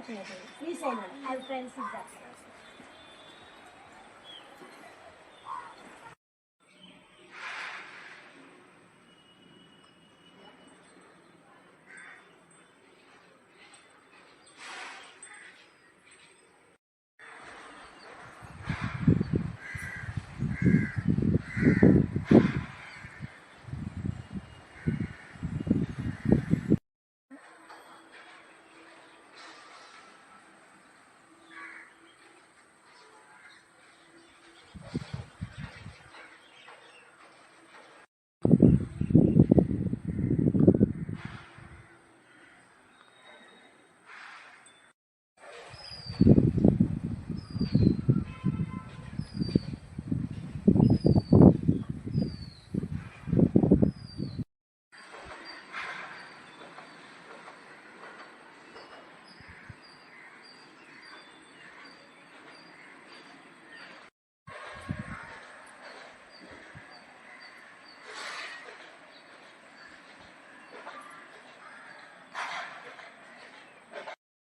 unfortunately. Please say none. I have friends with that.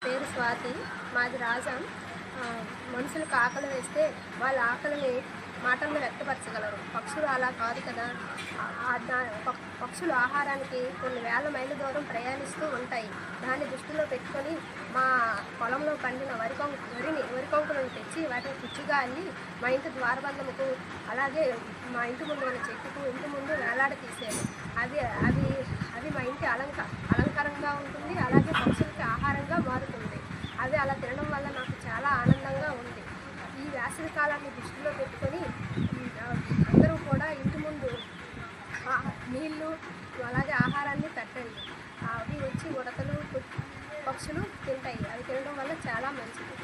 పేరు స్వాతి, మాది రాజాం. మనుషులకు ఆకలి వేస్తే వాళ్ళ ఆకలిని మాటల్లో వ్యక్తపరచగలరు. పక్షులు అలా కాదు కదా. పక్షులు ఆహారానికి కొన్ని వేల మైళ్ళ దూరం ప్రయాణిస్తూ ఉంటాయి. దాన్ని దృష్టిలో పెట్టుకొని మా పొలంలో పండిన వరి కొంకులను తెచ్చి వాటిని కుచ్చిగా అల్లి మా ఇంటి ద్వారబంధముకు, అలాగే మా ఇంటి ముందు ఉన్న చెట్టుకు, ఇంటి ముందు వేలాడ తీసేది. అవి అవి అవి మా ఇంటి అలంకారంగా ఉంటుంది, అలాగే పక్షులకి ఆహారంగా మారుతుంది. అవి అలా తినడం వల్ల నాకు చాలా ఆనందంగా ఉంది. ఈ వేసవి కాలాన్ని దృష్టిలో పెట్టుకొని అందరూ కూడా ఇంటి ముందు నీళ్ళు, అలాగే ఆహారాన్ని పెట్టండి. అవి వచ్చి ఉడతలు, పక్షులు తింటాయి. అవి తినడం వల్ల చాలా మంచిది.